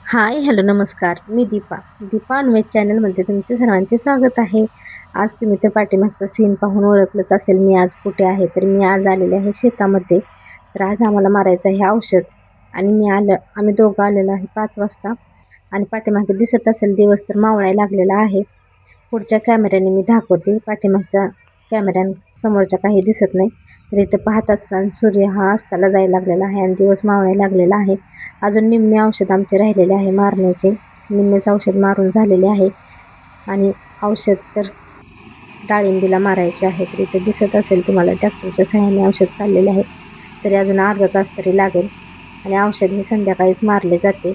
Hi hello नमस्कार. मी दीपा अनवेज चॅनलमध्ये तुमचे सर्वांचे स्वागत आहे. आज तुम्ही तर पाठीमागचा सीन पाहून ओळखलंच असेल मी आज कुठे आहे. तर मी आज आलेले आहे शेतामध्ये. तर आज आम्हाला मारायचं आहे औषध आणि आम्ही दोघं आलेलो आहे 5 वाजता. आणि पाठीमागे दिसत असेल दिवस तर मावळायला लागलेला आहे. पुढच्या कॅमेऱ्याने मी दाखवते, पाठीमागच्या समोरच्या काही दिसत नाही. तर इथं पाहताच सूर्य हा अस्ताला जायला लागलेला आहे आणि दिवस मावळायला लागलेला आहे. अजून निम्मे औषध आमचे राहिलेले आहे मारण्याचे. निम्मेच औषध मारून झालेले आहे आणि औषध तर डाळिंबीला मारायचे आहे. तर इथं दिसत असेल तुम्हाला ट्रॅक्टरच्या सहाय्याने औषध चाललेले आहे. तरी अजून अर्धा तास तरी लागेल आणि औषध हे संध्याकाळीच मारले जाते.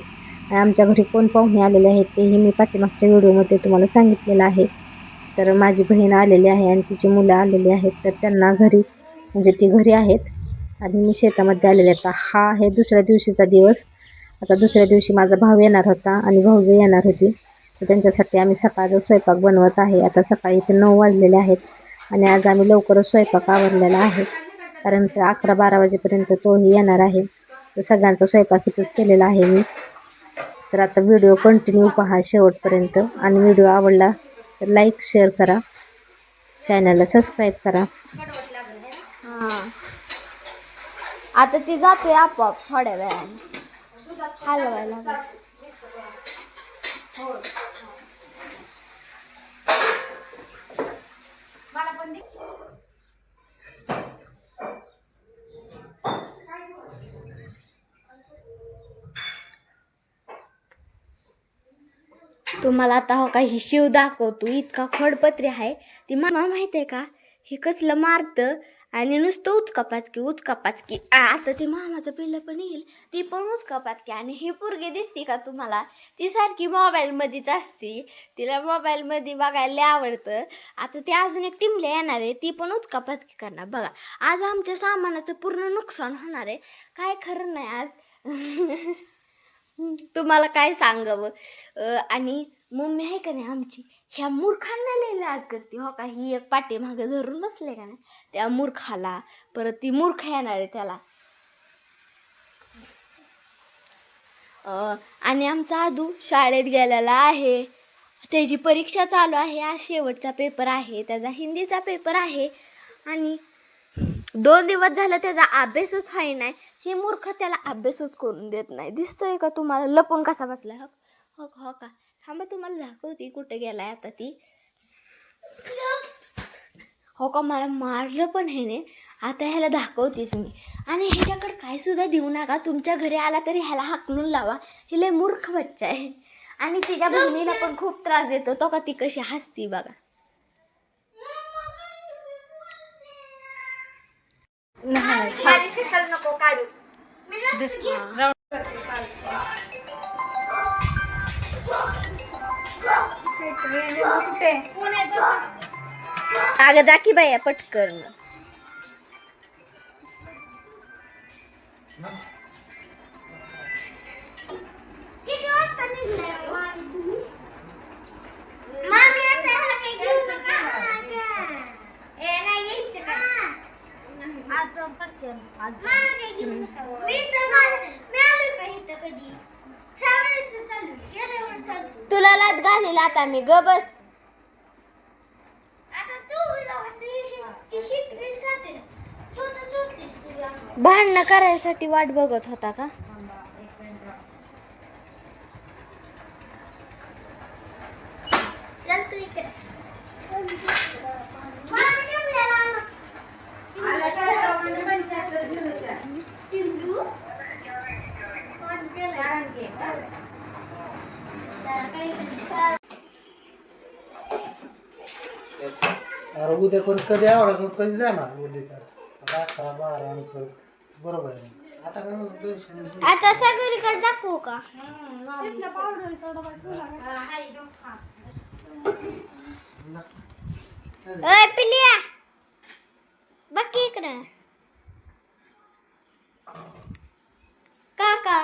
आणि आमच्या घरी कोण पाहुणे आलेले आहेत तेही मी पाठीमागच्या व्हिडिओमध्ये तुम्हाला सांगितलेलं आहे. तर माझी बहीण आलेली आहे आणि तिची मुलं आलेली आहेत. तर त्यांना घरी म्हणजे ती घरी आहेत आणि मी शेतामध्ये आलेले आहेत. हा आहे दुसऱ्या दिवशीचा दिवस. आता दुसऱ्या दिवशी माझा भाऊ येणार होता आणि भाऊजी येणार होती. तर त्यांच्यासाठी आम्ही सकाळचा स्वयंपाक बनवत आहे. आता सकाळी इथे 9 वाजलेले आहेत आणि आज आम्ही लवकरच स्वयंपाक आवरलेला आहे. कारण ते 11-12 वाजेपर्यंत तोही येणार आहे. तर सगळ्यांचा स्वयंपाक इथंच केलेला आहे मी. तर आता व्हिडिओ कंटिन्यू पहा शेवटपर्यंत आणि व्हिडिओ आवडला तर लाईक शेअर करा, चॅनलला सबस्क्राईब करा. आता ती जातोय आपोआप थोड्या वेळाने हलवायला. तुम्हाला आता हो का ही शिव दाखवतो. इतका खडपत्री आहे ती. मला माहिती आहे का हे कसलं मारतं आणि नुसतं उचकापाचकी. आता ती मामाचं पिल्लं पण येईल ती पण उचकापाचकी. आणि ही पोरगी दिसते का तुम्हाला, ती सारखी मोबाईलमध्येच असते. तिला मोबाईलमध्ये बघायला लय आवडतं. आता ती अजून एक टिमले येणार आहे, ती पण उचकापाचकी करणार. बघा आज आमच्या सामानाचं पूर्ण नुकसान होणार आहे. काय खरं नाही आज. तुम्हाला काय सांगावं. आणि मम्मी आहे का नाही आमची, ह्या मूर्खांना लय लाड करते हो का. ही एक पाठीमागं धरून बसले का नाही त्या मूर्खाला, परत ती मूर्ख येणार आहे त्याला. आणि आमचा आदू शाळेत गेलेला आहे. त्याची परीक्षा चालू आहे. आज शेवटचा पेपर आहे त्याचा, हिंदीचा पेपर आहे. आणि 2 दिवस झालं त्याचा अभ्यासच व्हाय नाही. ही मूर्ख त्याला अभ्यासच करून देत नाही. दिसतोय का तुम्हाला लपून कसा बसलाय. हो हो का, थांबा तुम्हाला दाखवते कुठे गेलाय आता ती. हो का, मला मारलं पण ह्याने. आता ह्याला दाखवतेच मी. आणि ह्याच्याकडे काय सुद्धा देऊ नका. तुमच्या घरी आला तरी ह्याला हाकलून लावा. ही लय मूर्ख बच्चा आहे. आणि तिच्या बहिणीला पण खूप त्रास देतो तो का, ती कशी हसती बघा. माझी शिकल नको काढू. अगं जा की बाया पटकन. किती वाजता निघलाय तुला लात घालील आता मी, ग बस. भांडणं करायसाठी वाट बघत होता का. अरे उद्या कोण कधी आवडा कधी जाणार उद्या 11-12 बरोबर आहे. आता आता सगळीकडे दाखवू का. पिलिया बघ की इकडं. काका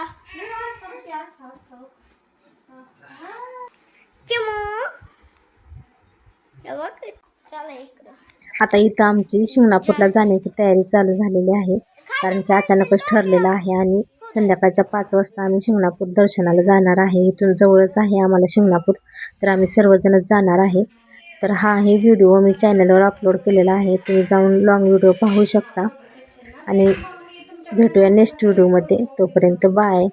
आता इथं आमची शिंगणापूरला जाण्याची तयारी चालू झालेली आहे. कारण की अचानकच ठरलेलं आहे आणि संध्याकाळच्या 5 वाजता आम्ही शिंगणापूर दर्शनाला जाणार आहे. इथून जवळच आहे आम्हाला शिंगणापूर, तर आम्ही सर्वजणच जाणार आहे. तर हा हे व्हिडिओ मी चॅनलवर अपलोड केलेला आहे, तुम्ही जाऊन लॉंग व्हिडिओ पाहू शकता. आणि भेटूया नेक्स्ट व्हिडिओमध्ये. तोपर्यंत बाय.